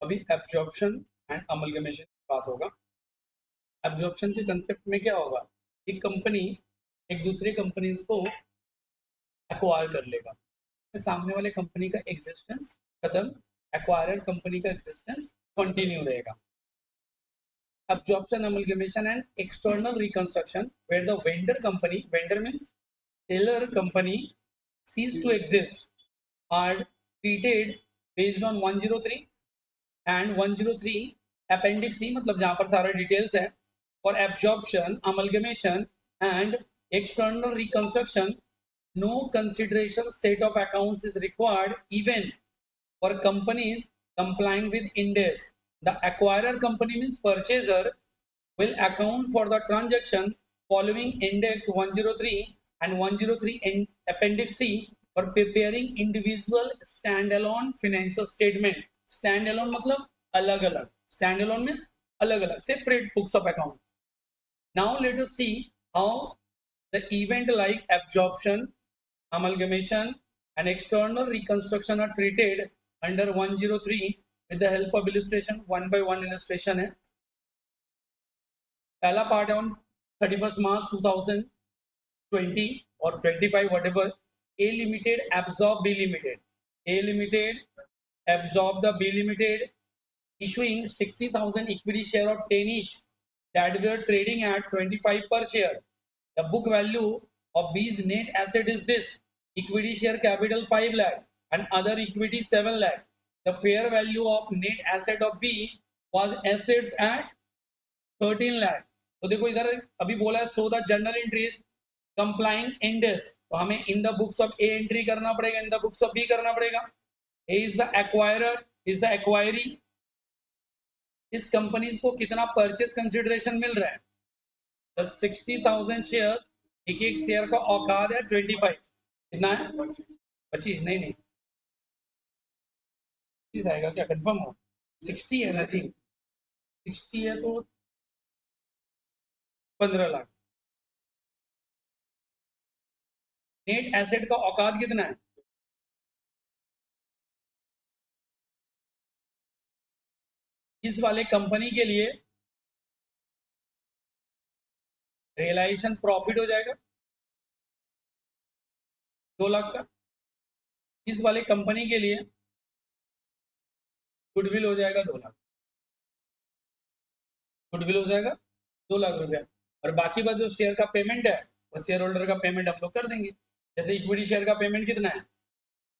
अभी absorption and amalgamation की बात होगा। एब्जॉर्प्शन के कंसेप्ट में क्या होगा, एक कंपनी एक दूसरे कंपनीज को एक्वायर कर लेगा, तो सामने वाले कंपनी का एग्जिस्टेंस खत्म, एक्वायरर कंपनी का एग्जिस्टेंस कंटिन्यू रहेगा। Absorption, amalgamation and external reconstruction where the vendor means seller company cease to exist are treated based on 103 and 103 appendix C, मतलब जहां पर सारा डिटेल्स है। और absorption, amalgamation and external reconstruction, no consideration set of accounts is required even for companies complying with Ind AS. The acquirer company means purchaser will account for the transaction following Index 103 and 103 in Appendix C for preparing individual standalone financial statement. Standalone मतलब अलग-अलग. Standalone means अलग-अलग, separate books of account. Now let us see how the event like absorption, amalgamation and external reconstruction are treated under 103 with the help of illustration. One by one illustration है। पहला part है on 31 मार्च 2020 और 25 whatever, A Limited absorb B Limited. A Limited absorb the B Limited, issuing 60,000 equity share of 10 each that were trading at 25 per share. The book value of B's net asset is this: equity share capital 5 lakh and other equity 7 lakh. The fair value of net asset of B was assets at 13 lakh. तो देखो इधर अभी बोला है so the journal entries complying Ind AS, तो हमें in the books of A entry करना पड़ेगा, in the books of B करना पड़ेगा। A is the acquirer, is the acquiree. इस कंपनी को कितना परचेज कंसिडरेशन मिल रहा है? 60,000 शेयर्स, एक एक शेयर का औकात है 25। कितना है? 25 नहीं नहीं 25 आएगा क्या? कंफर्म हो? 60 है ना जी, 60 है तो 15 लाख। नेट एसेट का औकात कितना है? इस वाले कंपनी के लिए रियलाइजेशन प्रॉफिट हो जाएगा 2 लाख का। इस वाले कंपनी के लिए गुडविल हो जाएगा 2 लाख, गुडविल हो जाएगा 2 लाख रुपया। और बाकी बात जो शेयर का पेमेंट है वो शेयर होल्डर का पेमेंट हम लोग कर देंगे। जैसे इक्विटी शेयर का पेमेंट कितना है?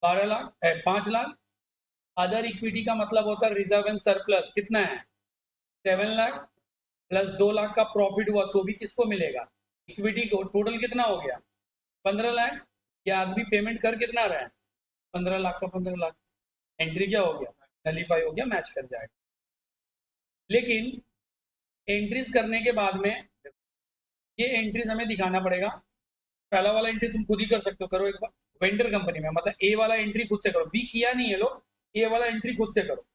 12 लाख, 5 लाख। अदर इक्विटी का मतलब होता है रिजर्व एंड सरप्लस, कितना है? 7 लाख प्लस 2 लाख का प्रॉफिट हुआ तो भी किसको मिलेगा? इक्विटी को। टोटल कितना हो गया? 15 लाख। ये आदमी पेमेंट कर कितना रहा है? 15 लाख का 15 लाख। एंट्री क्या हो गया? नलीफाई हो गया, मैच कर जाएगा। लेकिन एंट्रीज करने के बाद में ये एंट्रीज हमें दिखाना पड़ेगा। पहला वाला एंट्री तुम खुद ही कर सकते हो, करो एक बार वेंडर कंपनी में, मतलब ए वाला एंट्री खुद से करो। बी किया नहीं है लोग, ए वाला एंट्री खुद से करो।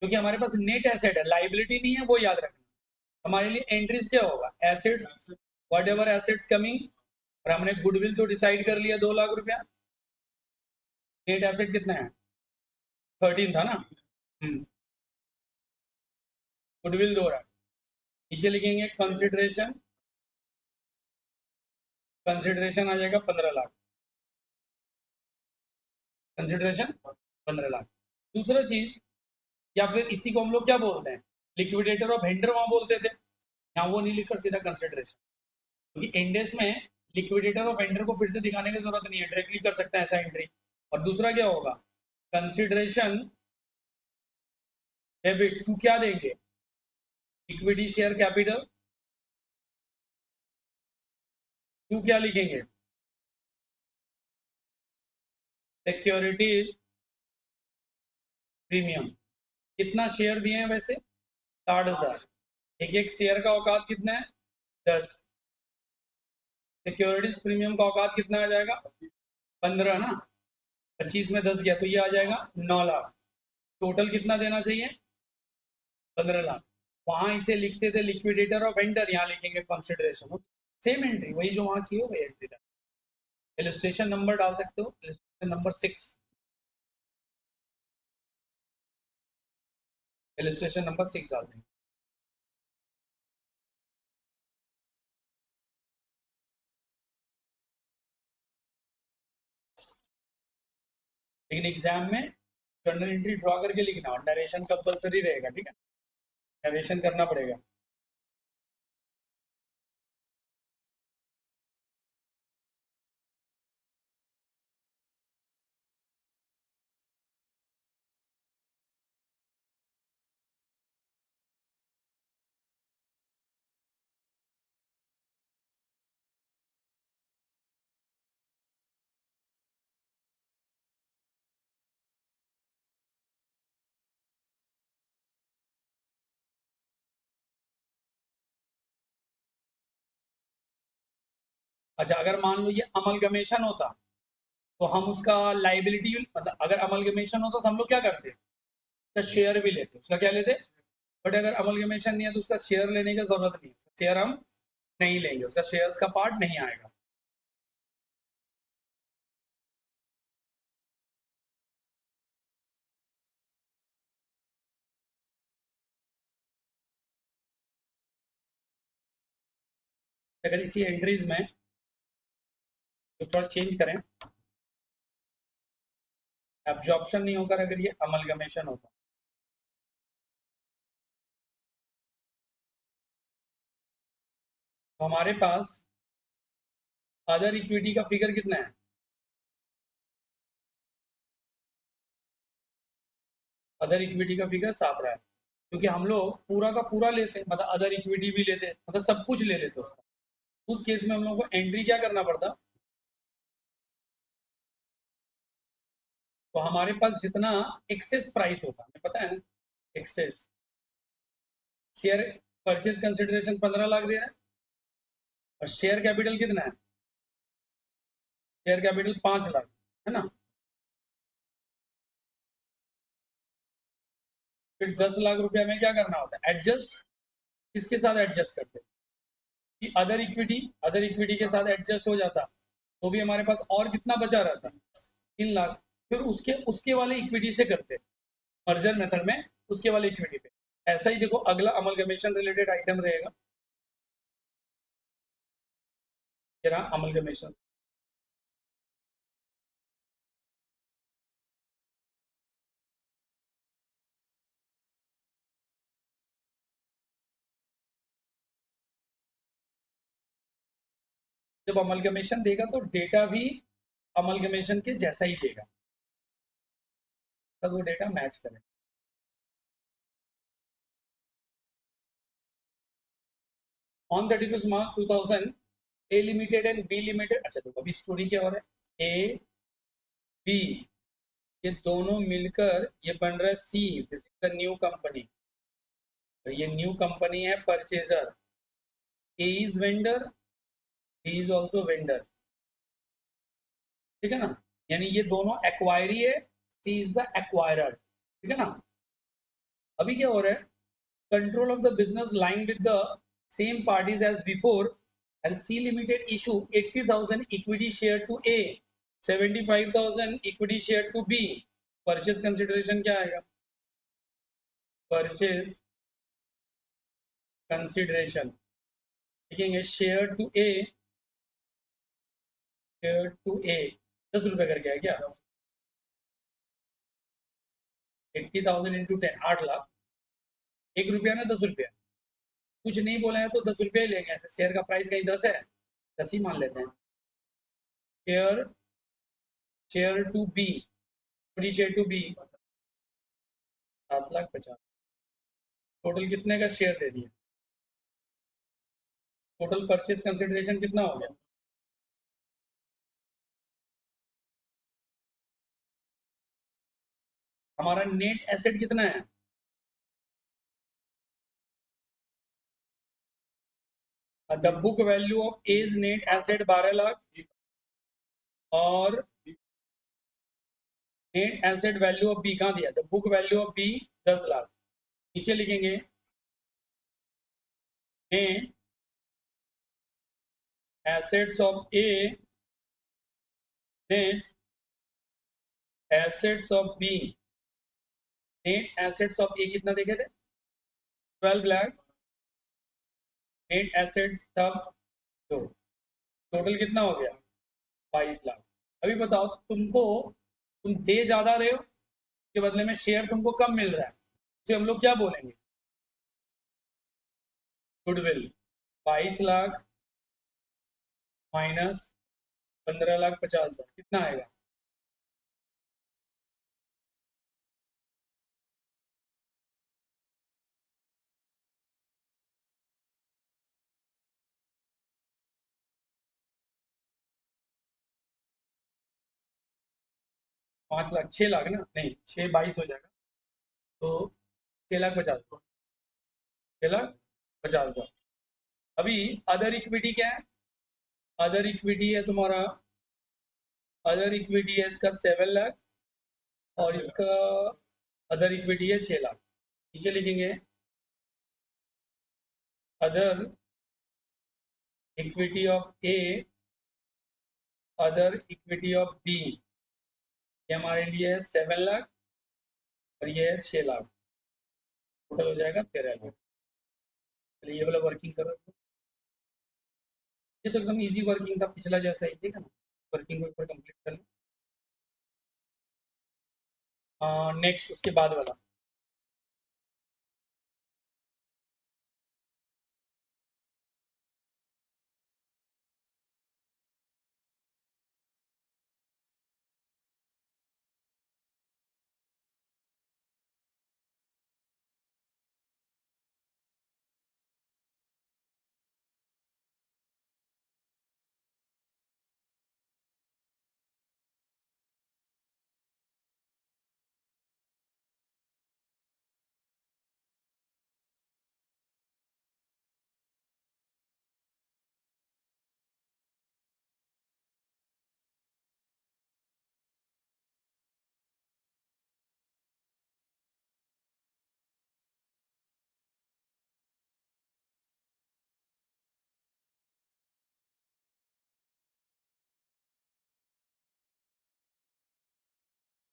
क्योंकि हमारे पास नेट एसेट है, लाइबिलिटी नहीं है, वो याद रखना। हमारे लिए एंट्रीज क्या होगा? Assets, what ever assets coming. और हमने गुडविल तो डिसाइड कर लिया 2 लाख रुपया। नेट एसेट कितना है? 13 था ना। गुडविल 2 लाख। नीचे लिखेंगे कंसिडरेशन, कंसिडरेशन आ जाएगा 15 लाख। कंसिडरेशन 15 लाख। दूसरा चीज, या फिर इसी को हम लोग क्या बोलते हैं? लिक्विडेटर ऑफ वेंडर वहां बोलते थे, यहाँ वो नहीं लिखकर सीधा कंसिडरेशन। क्योंकि इंडेस में लिक्विडेटर ऑफ वेंडर को फिर से दिखाने की जरूरत नहीं है, डायरेक्टली कर सकते हैं ऐसा एंट्री। और दूसरा क्या होगा? कंसिडरेशन डेबिट टू क्या देंगे? इक्विटी शेयर कैपिटल टू क्या लिखेंगे? Securities premium. कितना शेयर दिए हैं वैसे? 60,000। एक एक शेयर का औकात कितना है? 10। सिक्योरिटीज प्रीमियम का औकात कितना आ जाएगा? 15 ना। 25 में 10 गया तो ये आ जाएगा 9 लाख। टोटल कितना देना चाहिए? 15 लाख। वहां इसे लिखते थे लिक्विडेटर और वेंडर, यहाँ लिखेंगे कंसिडरेशन। सेम एंट्री, वही जो वहां की हो वही एंट्री। इलस्ट्रेशन नंबर डाल सकते हो, इलस्ट्रेशन नंबर 6, इलस्ट्रेशन नंबर 6 डाल देंगे। लेकिन एग्जाम में जर्नल एंट्री ड्रॉ करके लिखना, और नरेशन कंपलसरी रहेगा, ठीक है, नरेशन करना पड़ेगा। अच्छा, अगर मान लो ये अमलगमेशन होता तो हम उसका लाइबिलिटी, मतलब अगर अमलगमेशन होता तो हम लोग क्या करते? उसका शेयर भी लेते, उसका क्या लेते? बट अगर अमलगमेशन नहीं है तो उसका शेयर लेने की जरूरत नहीं है, शेयर हम नहीं लेंगे, उसका शेयर्स का पार्ट नहीं आएगा। अगर इसी एंट्रीज में तो थोड़ा चेंज करें, एब्जॉर्प्शन नहीं होकर अगर ये अमलगमेशन होता, तो हमारे पास अदर इक्विटी का फिगर कितना है? अदर इक्विटी का फिगर 7 रहा है, क्योंकि हम लोग पूरा का पूरा लेते, मतलब अदर इक्विटी भी लेते, मतलब सब कुछ ले लेते उसका। उस केस में हम लोग को एंट्री क्या करना पड़ता? तो हमारे पास जितना एक्सेस प्राइस होता, हमें पता है ना, excess share purchase consideration 15 lakh दे रहा है, और शेयर कैपिटल कितना है? शेयर कैपिटल 5 लाख, है ना। फिर 10 लाख रुपया में क्या करना होता है? एडजस्ट, किसके साथ एडजस्ट करते? कि अदर इक्विटी के साथ एडजस्ट हो जाता, तो भी हमारे पास और कितना बचा रहता? 3 लाख। फिर उसके उसके वाले इक्विटी से करते, मर्जर मेथड में उसके वाले इक्विटी पे। ऐसा ही देखो, अगला अमलगमेशन रिलेटेड आइटम रहेगा, ये रहा अमलगमेशन। जब अमलगमेशन देगा तो डेटा भी अमलगमेशन के जैसा ही देगा, तब वो डेटा मैच करेगा। On 31 March 2000, A limited and B limited, अच्छा देखो अभी स्टोरी क्या हो रहा है, ए बी ये दोनों मिलकर ये बन रहा है C, this is the new company, और ये न्यू कंपनी है purchaser. A is vendor, B is also vendor, ठीक है ना। यानी ये दोनों एक्वायरी है, सी इज द एक्वायरर, ठीक है ना। अभी क्या हो रहा है, control of the business lying with the same parties as before, and C Limited issue 80,000 equity share to A, 75,000 equity share to B। Purchase consideration क्या आएगा? Purchase consideration लिखेंगे share to A, share to A 10 रुपए करके है क्या? 80,000 into 10, 8 lakh. 1 रुपया ना 10 रुपया, कुछ नहीं बोला है तो 10 रुपये ही लेंगे, ऐसे शेयर का प्राइस कहीं 10 है, 10 ही मान लेते हैं। Share, share to B, share to B 7 lakh 50, total कितने का शेयर दे दिया? टोटल परचेज कंसिडरेशन कितना हो गया? हमारा नेट एसेट कितना है? The book value of A's net asset 12 lakh, और net asset value of B कहाँ दिया? The book value of B 10 lakh. नीचे लिखेंगे net assets of A, net assets of B. Net assets of A कितना देखे थे? 12 लाख। नेट एसेट्स तब दो, टोटल कितना हो गया? 22 लाख। अभी बताओ तुमको, तुम दे ज्यादा रहे हो, के बदले में शेयर तुमको कम मिल रहा है, उसे हम लोग क्या बोलेंगे? गुडविल। 22 लाख माइनस 15,50,000 कितना आएगा? 5 लाख, 6 लाख ना, नहीं 6 22 हो जाएगा, तो 6,50,000, 6,50,000। अभी अदर इक्विटी क्या है? अदर इक्विटी है तुम्हारा, अदर इक्विटी है इसका 7 लाख, और इसका अदर इक्विटी है 6 लाख। नीचे लिखेंगे other equity of A, other equity of B, ये हमारे लिए है 7 लाख और ये है 6 लाख, टोटल हो जाएगा 13 लाख। चलिए ये वाला वर्किंग करो। ये तो एकदम इजी वर्किंग था, पिछला जैसा ही, ठीक है ना? वर्किंग को एक बार कंप्लीट कर लो। नेक्स्ट उसके बाद वाला,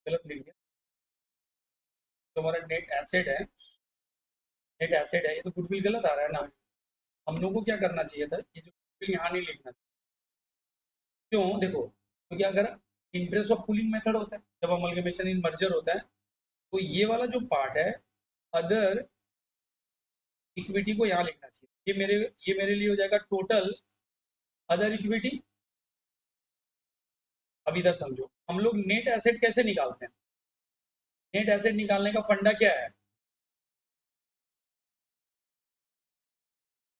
गलत लिख दिया। तो हमारा नेट एसेट है, नेट एसेट है, ये तो गुडविल गलत आ रहा है ना। हम लोग को क्या करना चाहिए था, ये जो गुडविल यहाँ नहीं लिखना चाहिए। क्यों? देखो, क्योंकि अगर इंटरेस्ट ऑफ पूलिंग मेथड होता है, जब अमलगमेशन इन मर्जर होता है, तो ये वाला जो पार्ट है अदर इक्विटी को यहाँ लिखना चाहिए। ये मेरे लिए हो जाएगा टोटल अदर इक्विटी। अब इधर समझो, हम लोग नेट एसेट कैसे निकालते हैं? नेट एसेट निकालने का फंडा क्या है?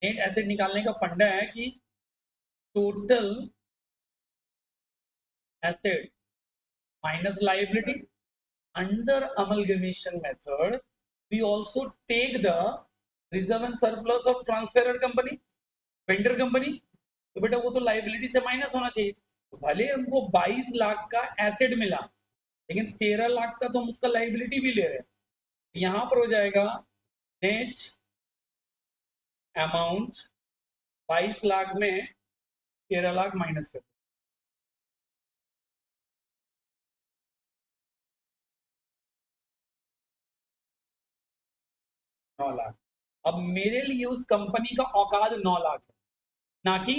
नेट एसेट निकालने का फंडा है कि total asset minus liability. Under amalgamation method we also take the reserve and surplus of transferor company, vendor company. तो बेटा वो तो लाइबिलिटी से माइनस होना चाहिए। तो भले हमको 22 लाख का एसेट मिला, लेकिन 13 लाख का तो हम उसका लाइबिलिटी भी ले रहे हैं। यहां पर हो जाएगा नेट अमाउंट 22 लाख में 13 लाख माइनस कर 9 लाख। अब मेरे लिए उस कंपनी का औकात 9 लाख है, ना कि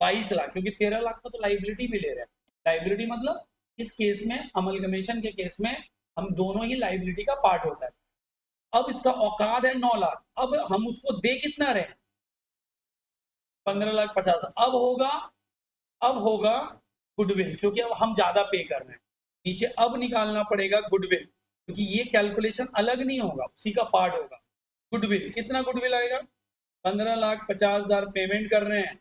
22 लाख, क्योंकि 13 लाख का तो लाइबिलिटी भी ले रहे हैं। लाइबिलिटी मतलब इस केस में, अमलगमेशन के केस में, हम दोनों ही लाइबिलिटी का पार्ट होता है। अब इसका औकात है 9 लाख, अब हम उसको दे कितना रहे? 15,50,000। अब होगा गुडविल, क्योंकि अब हम ज्यादा पे कर रहे हैं। नीचे अब निकालना पड़ेगा गुडविल, क्योंकि ये कैलकुलेशन अलग नहीं होगा, उसी का पार्ट होगा। गुडविल कितना गुडविल आएगा? 15,50,000 पेमेंट कर रहे हैं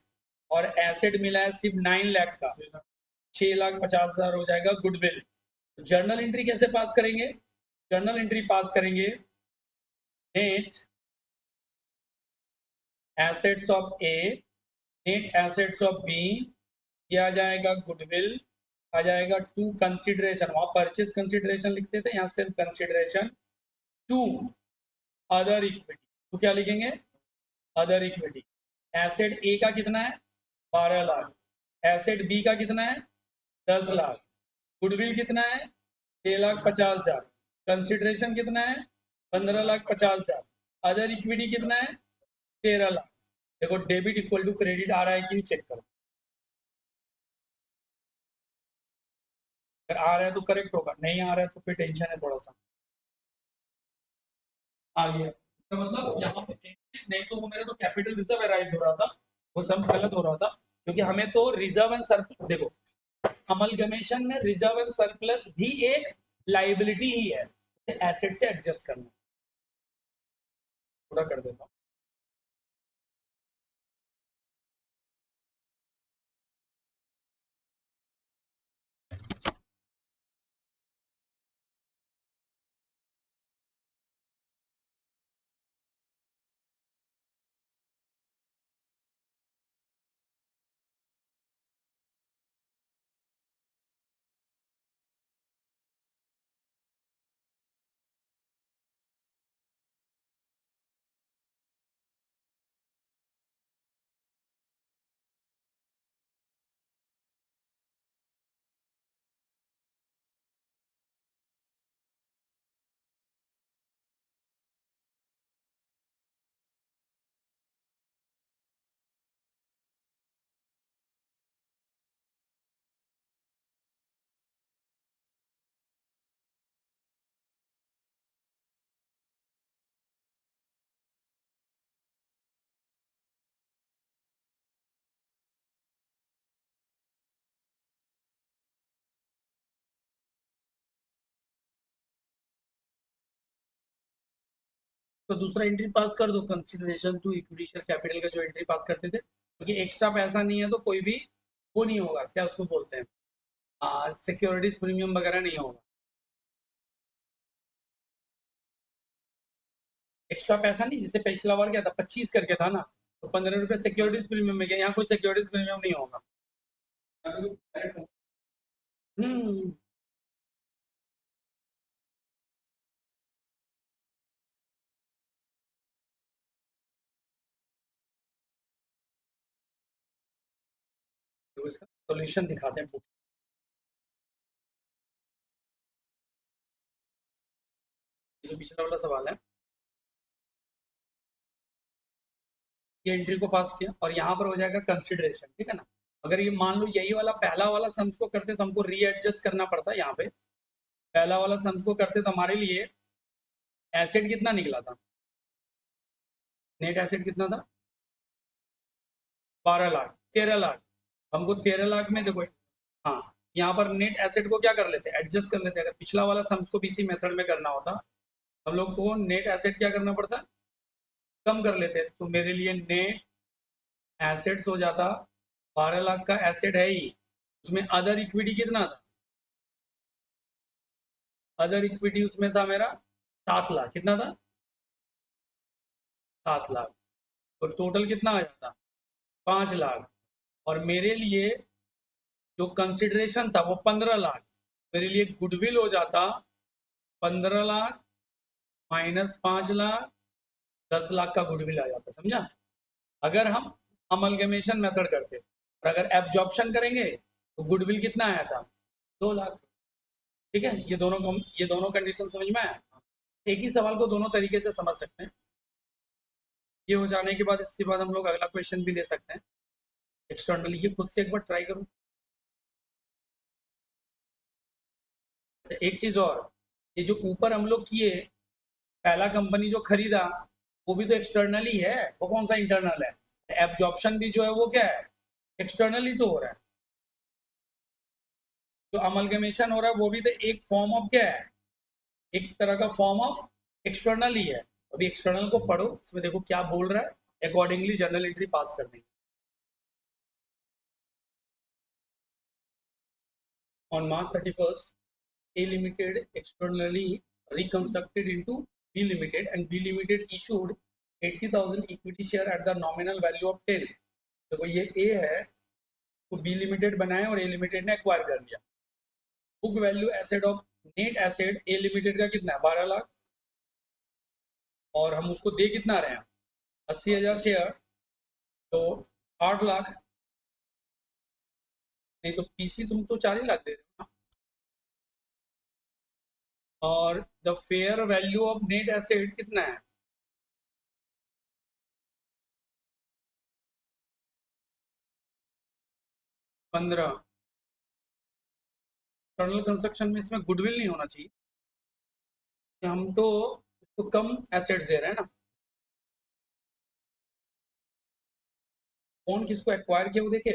और एसेट मिला है सिर्फ 9 लाख का, 6,50,000 हो जाएगा गुडविल। जर्नल एंट्री कैसे पास करेंगे? जर्नल एंट्री पास करेंगे net assets of A, net assets of B, किया जाएगा गुडविल आ जाएगा टू कंसिडरेशन, वहां परचेज कंसिडरेशन लिखते थे, यहाँ सिर्फ कंसिडरेशन टू अदर इक्विटी। तो क्या लिखेंगे? Other equity. एसेट ए का कितना है? 12 लाख। एसेट बी का कितना है? 10 लाख। गुडविल कितना है? 6,50,000। कंसिडरेशन कितना है? 15,50,000। अदर इक्विटी कितना है? 13 लाख। देखो डेबिट इक्वल टू क्रेडिट आ रहा है कि नहीं चेक करो। अगर आ रहा है तो करेक्ट होगा, नहीं आ रहा है तो फिर टेंशन है थोड़ा सा। आ गया, इसका मतलब यहाँ पे increase नहीं तो वो मेरा तो कैपिटल रिजर्व राइज हो रहा था, वो सब गलत हो रहा था, क्योंकि हमें तो रिजर्व एंड सरप्लस, देखो अमलगमेशन में रिजर्व एंड सरप्लस भी एक लाइबिलिटी ही है, एसेट से एडजस्ट करना। पूरा कर देता हूँ। तो दूसरा एंट्री पास कर दो, consideration to equity share capital का जो एंट्री पास करते थे, क्योंकि एक्स्ट्रा पैसा नहीं है तो कोई भी वो नहीं होगा, क्या उसको बोलते हैं, सिक्योरिटीज प्रीमियम वगैरह नहीं होगा। एक्स्ट्रा पैसा नहीं, जैसे पिछला बार क्या था 25 करके था ना, तो 15 रुपये सिक्योरिटीज प्रीमियम में गया, यहाँ कोई सिक्योरिटीज प्रीमियम नहीं होगा। हम्म। तो इसका सोल्यूशन दिखाते हैं। ये जो पिछला वाला सवाल है, ये एंट्री को पास किया और यहाँ पर हो जाएगा कंसिडरेशन, ठीक है ना। अगर ये मान लो यही वाला पहला वाला सम्स को करते तो हमको रीएडजस्ट करना पड़ता, यहाँ पे पहला वाला सम्स को करते तो हमारे लिए एसेट कितना निकला था? नेट एसेट कितना था? 12 लाख। 13 लाख। हमको 13 लाख में देखो, हाँ, यहाँ पर नेट एसेट को क्या कर लेते, एडजस्ट कर लेते। अगर पिछला वाला सम्स को भी इसी मेथड में करना होता, हम लोग को नेट एसेट क्या करना पड़ता, कम कर लेते। तो मेरे लिए नेट एसेट्स हो जाता 12 लाख का एसेट है ही, उसमें अदर इक्विटी कितना था? अदर इक्विटी उसमें था मेरा 7 लाख। कितना था? 7 लाख। तो टोटल कितना आ जाता? 5 लाख। और मेरे लिए जो कंसिडरेशन था वो 15 लाख। मेरे लिए गुडविल हो जाता 15 लाख माइनस 5 लाख, 10 लाख का गुडविल आ जाता, समझा। अगर हम अमलगमेशन मेथड करते और अगर एब्जॉर्प्शन करेंगे तो गुडविल कितना आया था? 2 लाख। ठीक है, ये दोनों कंडीशन समझ में आया। एक ही सवाल को दोनों तरीके से समझ सकते हैं। ये हो जाने के बाद इसके बाद हम लोग अगला क्वेश्चन भी ले सकते हैं एक्सटर्नली। ये खुद से एक बार ट्राई करो। अच्छा, एक चीज और, ये जो ऊपर हम लोग किए, पहला कंपनी जो खरीदा वो भी तो एक्सटर्नली है, वो कौन सा इंटरनल है? एब्जॉर्प्शन भी जो है वो क्या है, एक्सटर्नली तो हो रहा है। जो अमलगमेशन हो रहा है वो भी तो एक फॉर्म ऑफ क्या है, एक तरह का फॉर्म ऑफ एक्सटर्नल ही है। अभी एक्सटर्नल को पढ़ो, इसमें देखो क्या बोल रहा है, अकॉर्डिंगली जर्नल एंट्री पास करने की। On March 31st, A Limited externally reconstructed into B Limited and B Limited issued 80,000 equity share at the nominal value of 10। तो ये A है, तो B Limited बनाया और A Limited ने एक्वायर कर लिया। Book value asset of net asset A limited का कितना है 12 लाख, और हम उसको दे कितना रहे हैं 80,000 शेयर, तो 8 लाख। नहीं तो पीसी तुम तो 4 ही लाख दे रहे हो ना। और the fair value of net asset कितना है 15। एक्सटर्नल कंस्ट्रक्शन में इसमें गुडविल नहीं होना चाहिए, हम तो कम एसेट्स दे रहे हैं ना। कौन किसको एक्वायर किया वो देखे।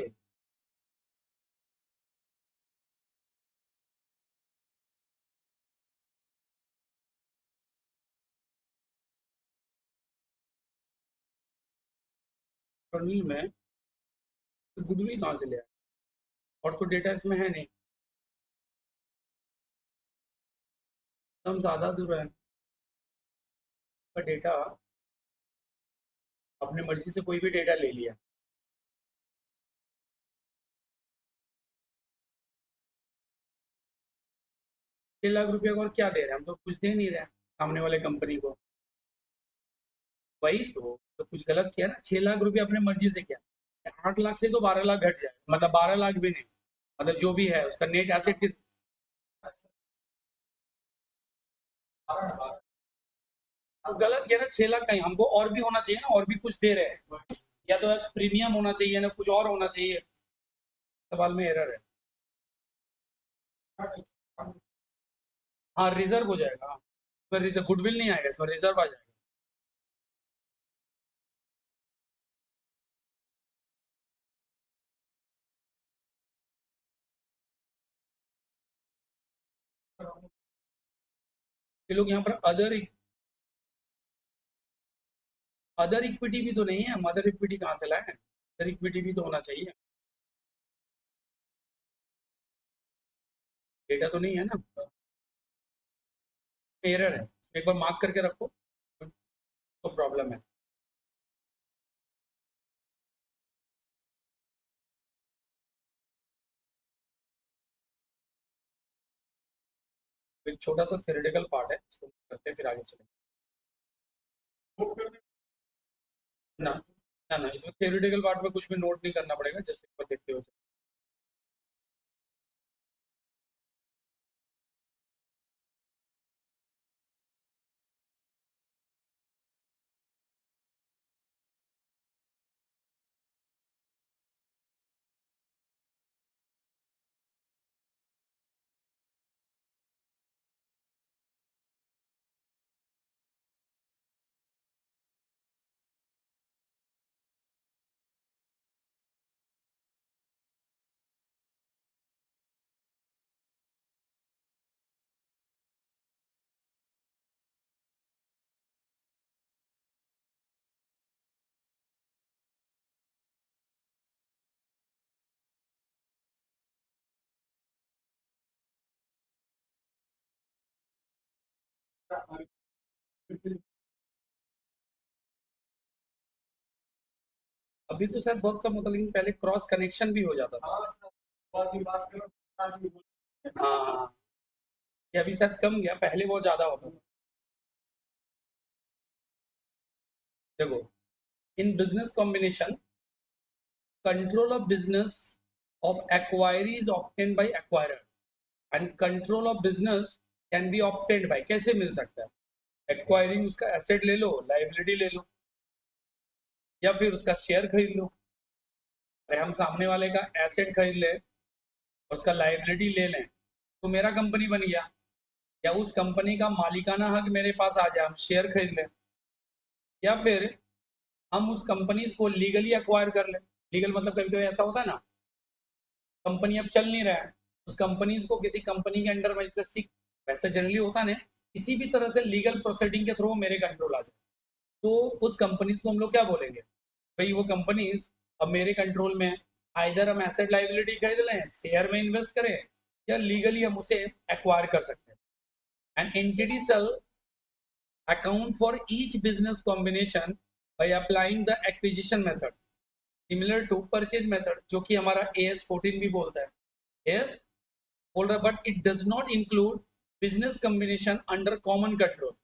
एक्सटर्नल में तो गुडविल कहाँ से लिया, और तो डेटा इसमें है नहीं, हम ज़्यादा दूर है का डेटा, अपने मर्जी से कोई भी डेटा ले लिया। ₹6 लाख को और क्या दे रहे हैं, हम तो कुछ दे नहीं रहे हैं सामने वाले कंपनी को। वही तो कुछ गलत किया ना, ₹6 लाख अपने मर्जी से किया। 8 लाख से तो 12 लाख घट जाए, मतलब 12 लाख भी नहीं, मतलब जो भी है उसका नेट एसेट की तो गलत किया ना। 6 लाख कहीं, हमको और भी होना चाहिए ना, और भी कुछ दे रहे हैं, या तो प्रीमियम होना चाहिए ना, कुछ और होना चाहिए। सवाल में एरर है। हाँ रिजर्व हो जाएगा, इसमें रिजर्व गुडविल नहीं आएगा, इसमें रिजर्व आ जाएगा। ये लोग यहाँ पर अदर इक्विटी भी तो नहीं है, हम अदर इक्विटी कहाँ से लाए हैं, अदर इक्विटी भी तो होना चाहिए। डेटा तो नहीं है ना, एरर है, एक बार मार्क करके रखो तो प्रॉब्लम है। एक छोटा सा थ्योरेटिकल पार्ट है, इसको करते हैं फिर आगे चलेंगे। ना ना ना, इसमें थ्योरेटिकल पार्ट में कुछ भी नोट नहीं करना पड़ेगा, जस्ट एक बार देखते हुए चलेंगे। अभी तो शायद बहुत कम होता, लेकिन पहले क्रॉस कनेक्शन भी हो जाता था। हाँ, ये अभी शायद कम गया, पहले बहुत ज्यादा होता था। देखो, in business combination control of business of acquirer is obtained by acquirer and control of business can be obtained by, कैसे मिल सकता है, एक्वायरिंग उसका एसेट ले लो, लाइबिलिटी ले लो, या फिर उसका शेयर खरीद लो। अरे हम सामने वाले का एसेट खरीद ले, उसका लाइबिलिटी ले लें, तो मेरा कंपनी बन गया, या उस कंपनी का मालिकाना हक मेरे पास आ जाए, हम शेयर खरीद लें, या फिर हम उस कंपनी को लीगली एक्वायर कर लें। लीगल मतलब कभी कभी ऐसा होता है ना, कंपनी अब चल नहीं रहा है, उस कंपनी को किसी कंपनी के अंडर में, जैसे सिक वैसे जनरली होता है, किसी भी तरह से लीगल प्रोसीडिंग के थ्रू मेरे कंट्रोल आ जाए, तो उस कंपनी को हम लोग क्या बोलेंगे, भाई वो कंपनीज अब मेरे कंट्रोल में है। आइदर हम एसेट लाइबिलिटी खरीद लें, शेयर में इन्वेस्ट करें, या लीगली हम उसे एक्वायर कर सकते हैं। And entity shall account for each business combination by applying the acquisition method similar to purchase method, जो कि हमारा AS 14 भी बोलता है। AS बोल रहा है but it does not include business combination under common control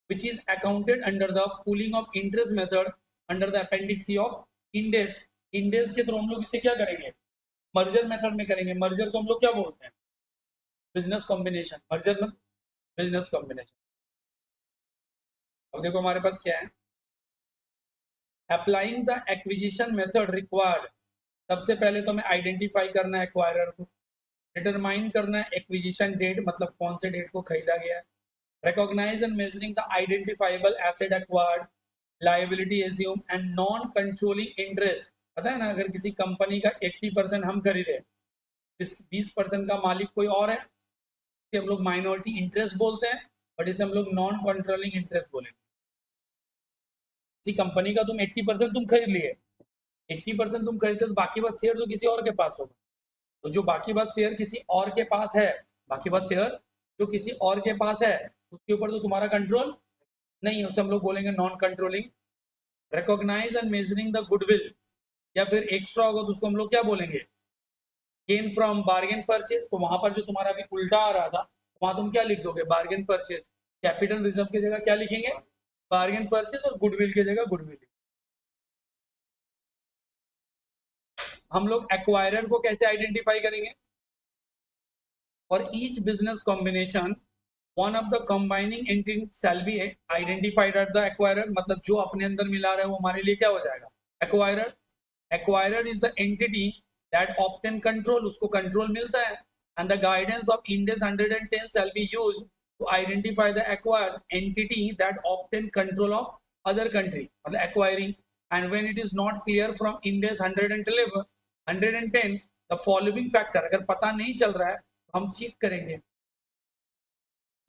which is accounted under the pooling of interest method under the appendix C of इंडेस। इंडेस के थ्रू हम लोग इसे क्या करेंगे, मर्जर मेथड में करेंगे। मर्जर को हम लोग क्या बोलते हैं, बिजनेस कॉम्बिनेशन। मर्जर में बिजनेस कॉम्बिनेशन। अब देखो हमारे पास क्या है, applying the acquisition method required. सबसे पहले तो हमें आइडेंटिफाई करना है एक्वायरर को, डिटरमाइन करना है एक्विजिशन डेट, मतलब कौन से डेट को खरीदा गया है। recognize and measuring the identifiable asset acquired, liability assumed and non controlling interest। पता है ना, अगर किसी कंपनी का 80% हम खरीदे, इस 20% का मालिक कोई और है, इसे हम लोग माइनॉरिटी इंटरेस्ट बोलते हैं, बट इसे हम लोग नॉन कंट्रोलिंग इंटरेस्ट बोलेंगे। किसी कंपनी का तुम 80% तुम खरीद लिए, 80% तुम खरीदते तो बाकी बात शेयर तो किसी और के पास होगा। तो जो बाकी बात शेयर किसी और के पास है, बाकी बात शेयर जो किसी और के पास है, उसके ऊपर तो तुम्हारा कंट्रोल नहीं है, उसे हम लोग बोलेंगे non controlling. Recognise and measuring the goodwill, या फिर एक्स्ट्रा होगा तो उसको हम लोग क्या बोलेंगे, गेन फ्रॉम बार्गेन परचेज। तो वहां पर जो तुम्हारा अभी उल्टा आ रहा था, वहां तुम क्या लिख दोगे, बार्गेन परचेज। कैपिटल रिजर्व की जगह क्या लिखेंगे, बार्गेन परचेज, और गुडविल की जगह गुडविल। हम लोग एक्वायरर को कैसे आइडेंटिफाई करेंगे, और each business combination one of the combining entity shall be identified at the acquirer. मतलब जो अपने अंदर मिला रहा है वो हमारे लिए क्या हो जाएगा, acquirer. Acquirer is the entity that obtain control, उसको कंट्रोल मिलता है। And the guidance of Ind AS 110 shall be used to identify the acquired entity that obtain control of other country, मतलब acquiring. And when it is not clear from Ind AS 110 the following factor, अगर पता नहीं चल रहा है तो हम check करेंगे।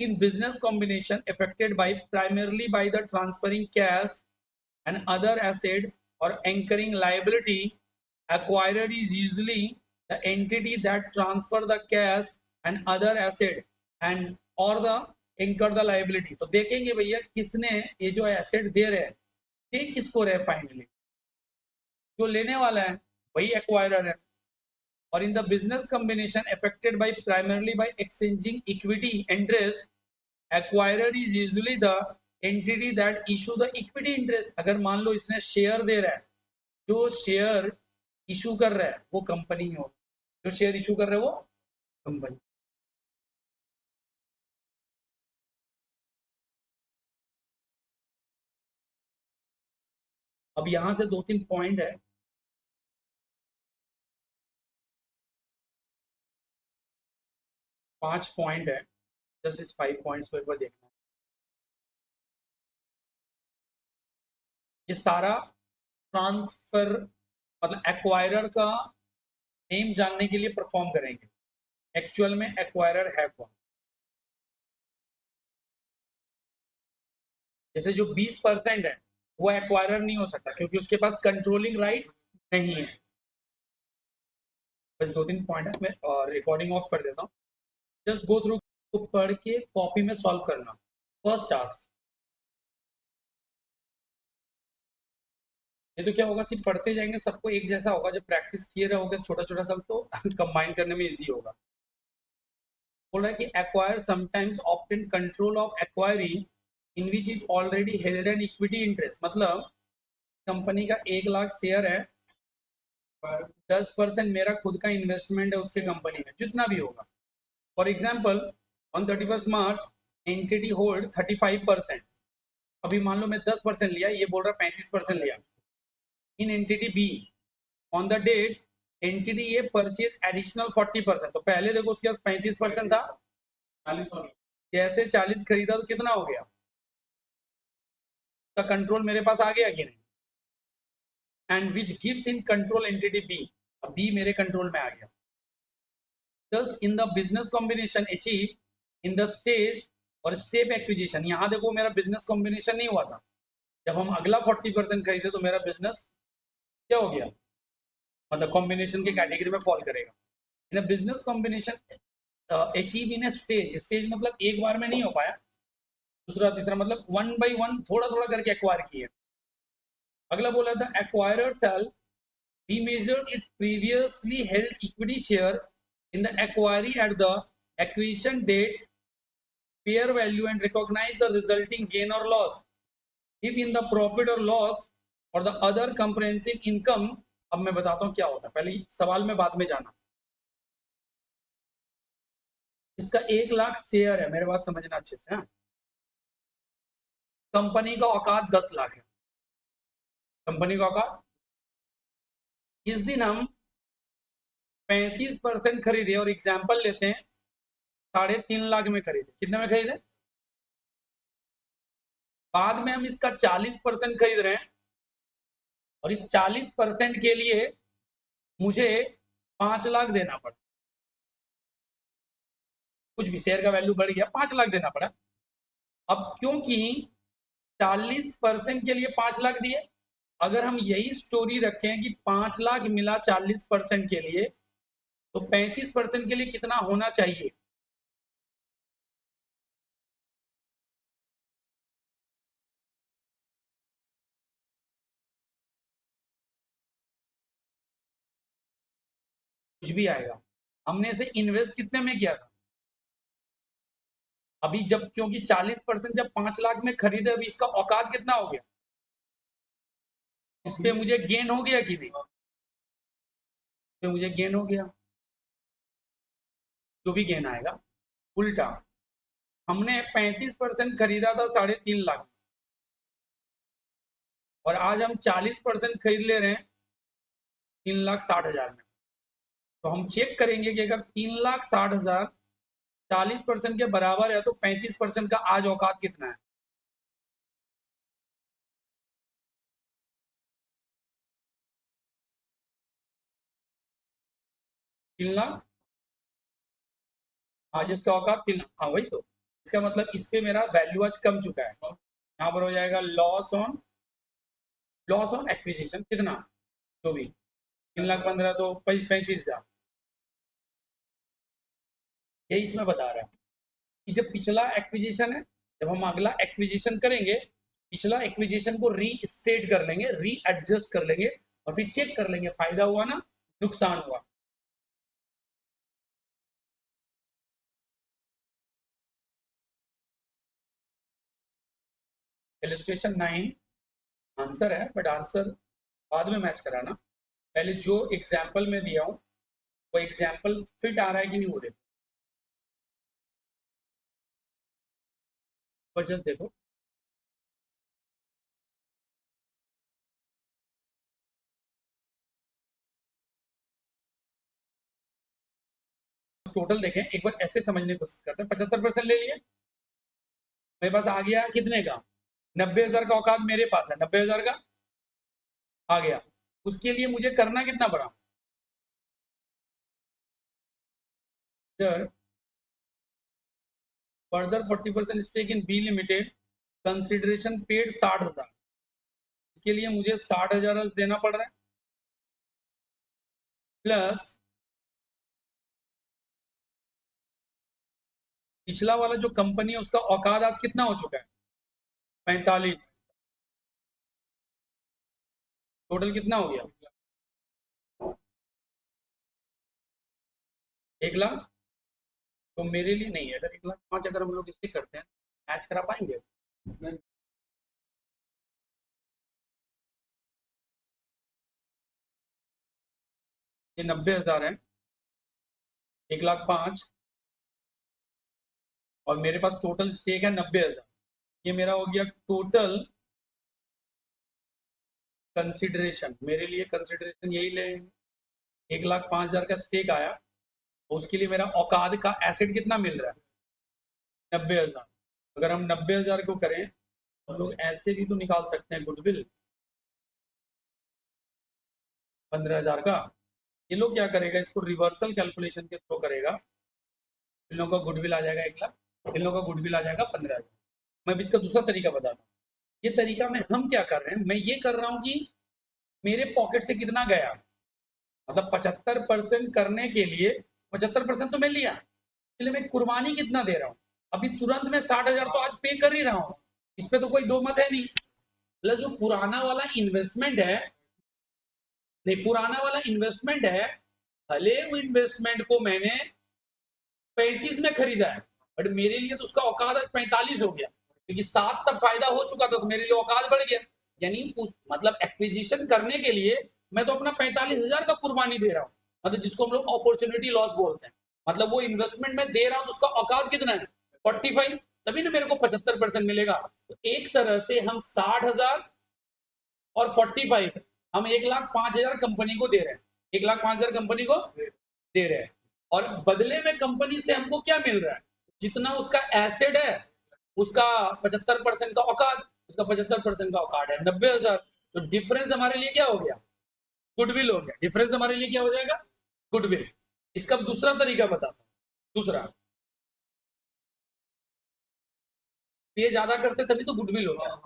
In business combination affected by primarily by the transferring cash and other asset or anchoring liability, acquirer is usually the entity that transfer the cash and other asset and or the anchor the liability। तो देखेंगे भैया किसने ये जो asset दे रहे हैं, दे किसको रहे, फाइनली जो लेने वाला है वही एक्वायरर है। और in the business combination affected by primarily by exchanging equity interest, acquirer is usually the entity that issue the equity interest। अगर मान लो इसने शेयर दे रहा है, जो शेयर इशू कर रहा है वो कंपनी हो, जो शेयर इशू कर रहा है वो कंपनी। अब यहां से 2-3 पॉइंट है, 5 पॉइंट है, जस्ट इस 5 पॉइंट्स को एक बार देखना। ये सारा ट्रांसफर मतलब एक्वायरर का नेम जानने के लिए परफॉर्म करेंगे, एक्चुअल में एक्वायरर है कौन। जैसे जो 20% है वो एक्वायरर नहीं हो सकता क्योंकि उसके पास कंट्रोलिंग राइट नहीं है। बस 2-3 पॉइंट है, मैं रिकॉर्डिंग ऑफ कर देता हूँ, जस्ट गो थ्रू, पढ़ के कॉपी में सॉल्व करना। फर्स्ट टास्क, ये तो क्या होगा, सिर्फ पढ़ते जाएंगे, सबको एक जैसा होगा। जब प्रैक्टिस किए रहोगे छोटा छोटा सब तो कंबाइन करने में इजी होगा। बोल रहा है कि acquire sometimes obtain control of acquiree in which it already held an equity interest. मतलब कंपनी का 1 लाख शेयर है, 10% मेरा खुद का इन्वेस्टमेंट है उसके कंपनी में, जितना भी होगा। For example on 31 March entity hold 35%। अभी मान लो मैं 10% लिया, ये बोल रहा 35% लिया। In entity B on the date entity A purchase additional 40%। तो पहले देखो उसके पास 35% था, 40। जैसे 40 खरीदा तो कितना हो गया, का कंट्रोल मेरे पास आ गया कि नहीं। And which gives in control entity B, अब बी मेरे कंट्रोल में आ गया। Thus in the business combination achieved in the stage और स्टेप एक्विजिशन, यहाँ देखो मेरा बिजनेस कॉम्बिनेशन नहीं हुआ था, जब हम अगला 40% खरीदे तो मेरा बिजनेस क्या हो गया, मतलब कॉम्बिनेशन के कैटेगरी में फॉल करेगा। In a business combination achieve in a stage, stage मतलब एक बार में नहीं हो पाया, दूसरा तीसरा मतलब 1 by 1 थोड़ा थोड़ा करके एक्वायर किए। अगला बोला था acquirer shall he measured its previously held equity share in the acquiry at the acquisition date, fair value and recognize the resulting gain or loss. If in the profit or loss or the other comprehensive income, अब मैं बताता हूं क्या होता है, पहले सवाल में बाद में जाना। इसका 1 लाख शेयर है, मेरे बात समझना अच्छे से। हाँ, कंपनी का औकात 10 लाख है, कंपनी का औकात। इस दिन हम 35% खरीदे और एग्जाम्पल लेते हैं 3.5 लाख में खरीदे। कितने में खरीदे? बाद में हम इसका 40% खरीद रहे हैं और इस 40% के लिए मुझे 5 लाख देना पड़ा। कुछ भी शेयर का वैल्यू बढ़ गया, 5 लाख देना पड़ा। अब क्योंकि 40% के लिए 5 लाख दिए, अगर हम यही स्टोरी रखें कि 5 लाख मिला 40% के लिए, तो 35% के लिए कितना होना चाहिए? कुछ भी आएगा। हमने इसे इन्वेस्ट कितने में किया था? अभी जब, क्योंकि 40% जब 5 लाख में खरीदे, अभी इसका औकात कितना हो गया? इस पे मुझे गेन हो गया कि नहीं? तो मुझे गेन हो गया, जो भी गेन आएगा। उल्टा, हमने 35% खरीदा था 3.5 लाख, और आज हम 40% खरीद ले रहे हैं 3,60,000 में। तो हम चेक करेंगे कि अगर 3,60,000 40% के बराबर है, तो 35% का आज औकात कितना है? तीन लाख आज इसका औकात 3 लाख। हाँ वही तो, इसका मतलब इस पे मेरा वैल्यू आज कम चुका है। यहाँ पर हो जाएगा लॉस ऑन एक्विजिशन, कितना जो भी 3,15,000 तो 35,000। यही इसमें बता रहा है कि जब पिछला एक्विजिशन है, जब हम अगला एक्विजिशन करेंगे, पिछला एक्विजिशन को रीस्टेट कर लेंगे, रीएडजस्ट कर लेंगे, और फिर चेक कर लेंगे फायदा हुआ ना नुकसान हुआ। इलस्ट्रेशन 9 आंसर है, बट आंसर बाद में मैच कराना। पहले जो एग्जाम्पल में दिया हूं वो एग्जाम्पल फिट आ रहा है कि नहीं वो देखो, पर जस्ट देखो। टोटल देखें एक बार, ऐसे समझने की कोशिश करते हैं। 75% ले लिए, मेरे पास आ गया कितने का? 90,000 का औकात मेरे पास है, 90,000 का आ गया। उसके लिए मुझे करना कितना पड़ा? Further 40% stake in B limited, consideration paid 60,000। इसके लिए मुझे 60,000 देना पड़ रहा है, प्लस पिछला वाला जो कंपनी है उसका औकात आज कितना हो चुका है? 45। टोटल कितना हो गया? 1 लाख। तो मेरे लिए नहीं है, अगर 1,05,000 अगर हम लोग इससे करते हैं, मैच करा पाएंगे? ये 90,000 है, 1,05,000, और मेरे पास टोटल स्टेक है 90,000। ये मेरा हो गया टोटल कंसिडरेशन। मेरे लिए कंसिडरेशन यही ले, 1,05,000 का स्टेक आया, उसके लिए मेरा औकात का एसेट कितना मिल रहा है? 90,000। अगर हम 90,000 को करें, तो हम लोग ऐसे भी तो निकाल सकते हैं गुडविल 15,000 का। ये लोग क्या करेगा, इसको रिवर्सल कैलकुलेशन के थ्रू करेगा। इन लोगों का गुडविल आ जाएगा 1 लाख, इन लोगों का गुडविल आ जाएगा 15,000। मैं भी इसका दूसरा तरीका बताता हूँ। ये तरीका में हम क्या कर रहे हैं, मैं ये कर रहा हूँ कि मेरे पॉकेट से कितना गया, मतलब 75% करने के लिए 75% तो मैं लिया, इसलिए मैं कुर्बानी कितना दे रहा हूँ। अभी तुरंत मैं 60,000 तो आज पे कर ही रहा हूँ, इस पे तो कोई दो मत है नहीं। प्लस जो पुराना वाला इन्वेस्टमेंट है, नहीं पुराना वाला इन्वेस्टमेंट है, भले वो इन्वेस्टमेंट को मैंने 35 में खरीदा है, बट मेरे लिए तो उसका औकात आज 45 हो गया, क्योंकि 7 तब फायदा हो चुका था, तो मेरे लिए औकात बढ़ गया। यानी मतलब एक्विजिशन करने के लिए मैं तो अपना 45,000 का कुर्बानी दे रहा हूँ, मतलब जिसको हम लोग अपॉर्चुनिटी लॉस बोलते हैं। मतलब वो इन्वेस्टमेंट में दे रहा हूँ तो उसका औकात कितना है, 45, तभी ना मेरे को 75% मिलेगा। तो एक तरह से हम 60,000 और 45, हम 1,05,000 कंपनी को दे रहे हैं, 1,05,000 कंपनी को दे रहे हैं। और बदले में कंपनी से हमको क्या मिल रहा है, जितना उसका एसेट है उसका 75% का औकात, उसका 75% का औकात है 90,000। तो डिफरेंस हमारे लिए क्या हो गया, गुडविल हो गया। डिफरेंस हमारे लिए क्या हो जाएगा, गुडविल। इसका दूसरा तरीका बताता हूं। दूसरा, ये ज्यादा करते तभी तो गुडविल होता है,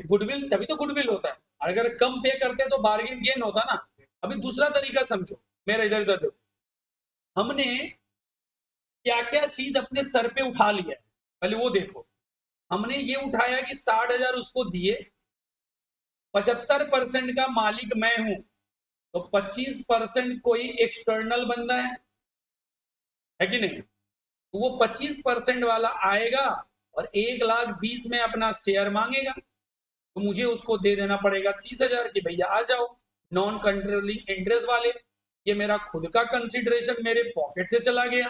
गुडविल तभी तो गुडविल होता है। अगर कम पे करते तो बार्गेन गेन होता ना। अभी दूसरा तरीका समझो, मेरा इधर इधर देखो, हमने क्या क्या चीज अपने सर पे उठा लिया है, पहले वो देखो। हमने ये उठाया कि 60,000 उसको दिए, 75% का मालिक मैं हूं, तो 25% कोई एक्सटर्नल बंदा है कि नहीं। तो वो 25% वाला आएगा और 1,20,000 में अपना शेयर मांगेगा, तो मुझे उसको दे देना पड़ेगा 30,000 की भैया आ जाओ, नॉन कंट्रोलिंग इंटरेस्ट वाले। ये मेरा खुद का कंसिडरेशन मेरे पॉकेट से चला गया,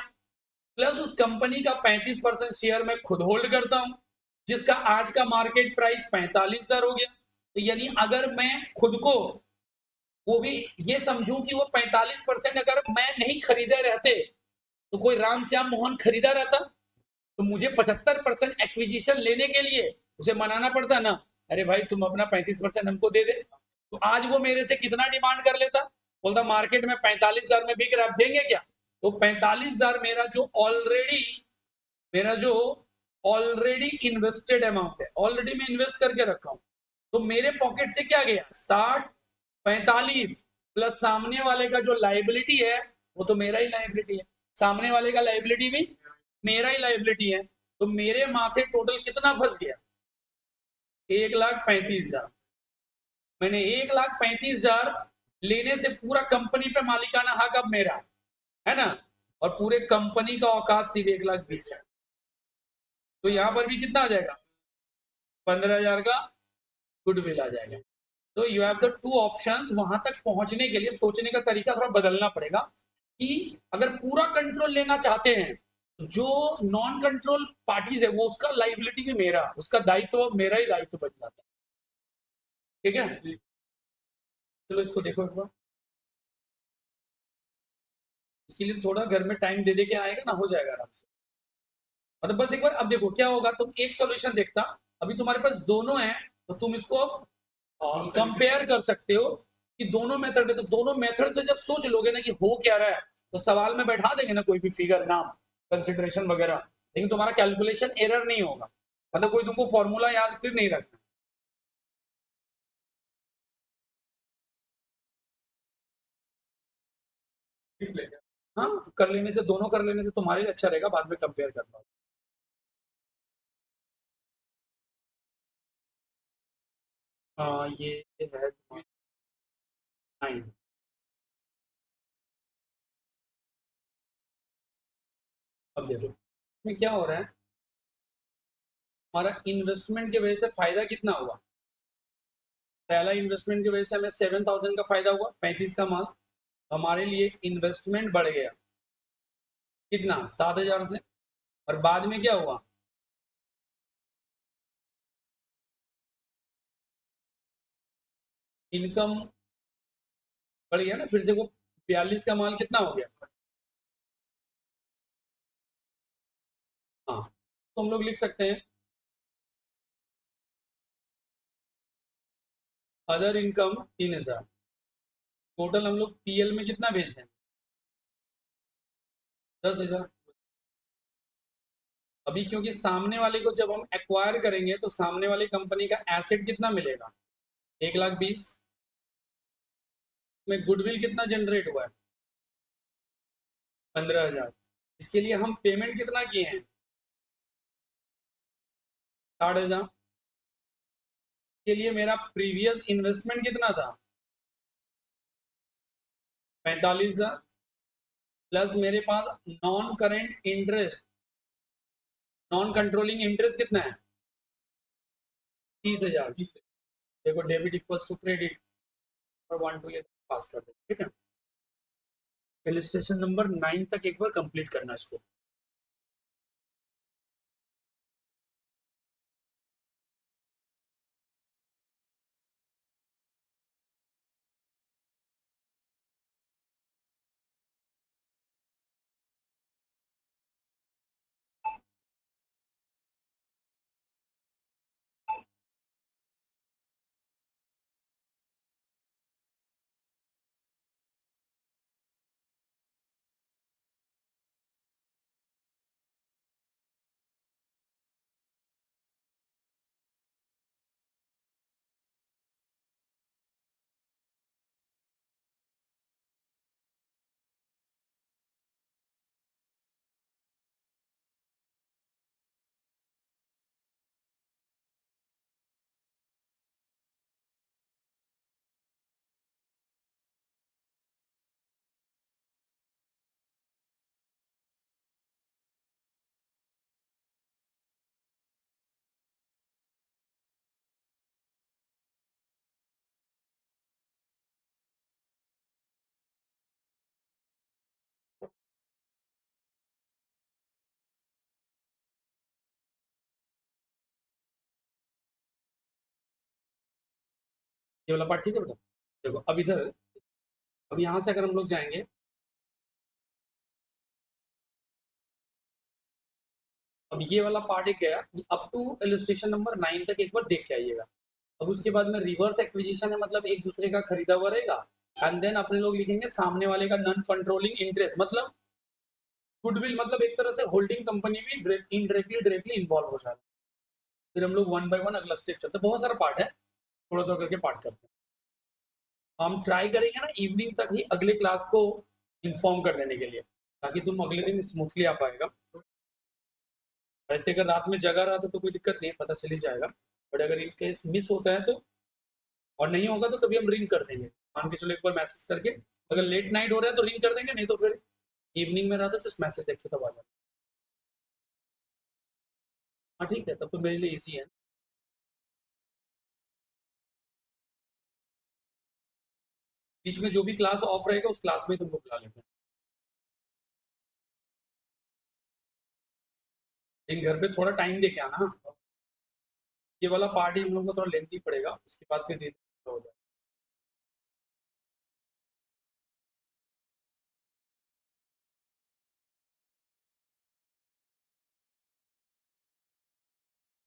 प्लस उस कंपनी का 35% शेयर मैं खुद होल्ड करता हूं, जिसका आज का मार्केट प्राइस 45,000 हो गया। तो यानी अगर मैं खुद को, वो भी ये समझूं कि वो 45% अगर मैं नहीं खरीदे रहते तो कोई राम श्याम मोहन खरीदा रहता, तो मुझे 75% एक्विजिशन लेने के लिए उसे मनाना पड़ता ना, अरे भाई तुम अपना 35% हमको दे दे। तो आज वो मेरे से कितना डिमांड कर लेता, बोलता मार्केट में 45,000 में बिक रहा, आप देंगे क्या। तो 45,000 मेरा जो ऑलरेडी इन्वेस्टेड अमाउंट है, ऑलरेडी मैं इन्वेस्ट करके रखा हूं। तो मेरे पॉकेट से क्या गया, 60, 45 प्लस सामने वाले का जो लाइबिलिटी है वो तो मेरा ही लाइबिलिटी है, सामने वाले का लाइबिलिटी भी मेरा ही लाइबिलिटी है। तो मेरे माथे टोटल कितना फंस गया, 1,35,000। मैंने 1,35,000 लेने से पूरा कंपनी पे मालिकाना हक अब मेरा है ना, और पूरे कंपनी का औकात सिर्फ 1,20,000 है। तो यहां पर भी कितना आ जाएगा, 15,000 का गुडविल आ जाएगा। तो you have the two options. वहां तक पहुंचने के लिए सोचने का तरीका थोड़ा बदलना पड़ेगा, कि अगर पूरा कंट्रोल लेना चाहते हैं, जो नॉन कंट्रोल पार्टीज है वो उसका लाइबिलिटी भी मेरा, उसका दायित्व मेरा ही दायित्व बन जाता है। ठीक है, चलो इसको देखो एक बार। इसके लिए थोड़ा घर में टाइम दे दे के आएगा ना, हो जाएगा आराम से। मतलब बस एक बार अब देखो क्या होगा, तुम एक सॉल्यूशन देखता, अभी तुम्हारे पास दोनों है, तो तुम इसको कंपेयर कर सकते हो कि दोनों मेथड में, तो दोनों मेथड से जब सोच लोगे ना कि हो क्या रहा है, तो सवाल में बैठा देंगे ना कोई भी फिगर, नाम, कंसिडरेशन वगैरह, लेकिन तुम्हारा कैलकुलेशन एरर नहीं होगा, मतलब कोई तुमको फॉर्मूला याद फिर नहीं रखना। हाँ, कर लेने से, दोनों कर लेने से तुम्हारे लिए अच्छा रहेगा, बाद में कंपेयर करना। ये है 9। अब देखो में क्या हो रहा है, हमारा इन्वेस्टमेंट की वजह से फायदा कितना हुआ। पहला इन्वेस्टमेंट की वजह से हमें 7,000 का फायदा हुआ, 35 का माल, हमारे लिए इन्वेस्टमेंट बढ़ गया कितना, 7,000 से। और बाद में क्या हुआ, इनकम बढ़ गया ना, फिर से वो 42 का माल कितना हो गया। हाँ, तो हम लोग लिख सकते हैं अदर इनकम 3,000, टोटल हम लोग पीएल में कितना भेजते हैं, 10,000। अभी क्योंकि सामने वाले को जब हम एक्वायर करेंगे तो सामने वाली कंपनी का एसेट कितना मिलेगा, 1,20,000 में गुडविल कितना जनरेट हुआ है, 15,000। इसके लिए हम पेमेंट कितना किए हैं, 60,000। के लिए मेरा प्रीवियस इन्वेस्टमेंट कितना था, 45,000। प्लस मेरे पास non current interest, non controlling interest कितना है 30,000। देखो डेबिट इक्वल्स टू क्रेडिट और 1 2 ये पास कर दो, ठीक है। इलस्ट्रेशन नंबर 9 तक एक बार कंप्लीट करना इसको। ये वाला पार्ट ठीक है बेटा। देखो अब इधर, अब यहाँ से अगर हम लोग जाएंगे, अब ये वाला पार्ट एक गया, अप टू इलस्ट्रेशन नंबर 9 तक एक बार देख के आइएगा। अब उसके बाद में रिवर्स एक्विजिशन है, मतलब एक दूसरे का खरीदा हुआ रहेगा, एंड देन अपने लोग लिखेंगे सामने वाले का नॉन कंट्रोलिंग इंटरेस्ट, मतलब गुडविल, मतलब एक तरह से होल्डिंग कंपनी भी इनडायरेक्टली डायरेक्टली इन्वॉल्व हो जाता है। फिर हम लोग वन बाय वन अगला स्टेप चलते हैं, बहुत सारा पार्ट है, थोड़ा थोड़ा करके पार्ट करते हैं। हम ट्राई करेंगे ना इवनिंग तक ही अगले क्लास को इन्फॉर्म कर देने के लिए, ताकि तुम अगले दिन स्मूथली आ पाएगा। वैसे अगर रात में जगा रहा था तो कोई दिक्कत नहीं है, पता चल ही जाएगा, बट अगर इन केस मिस होता है तो, और नहीं होगा तो कभी हम रिंग कर देंगे, मान के चलो एक बार मैसेज करके, अगर लेट नाइट हो रहा है तो रिंग कर देंगे, नहीं तो फिर इवनिंग में रहा तो जस्ट मैसेज देख के तब आ जाए। हाँ ठीक है, तब तो मेरे लिए ईजी है। बीच में जो भी क्लास ऑफ रहेगा उस क्लास में तुमको बुला लेते हैं, लेकिन घर पे थोड़ा टाइम दे के आना। ये वाला पार्ट ही हम लोग को थोड़ा लेंथी पड़ेगा, उसके बाद फिर धीरे हो जाएगा।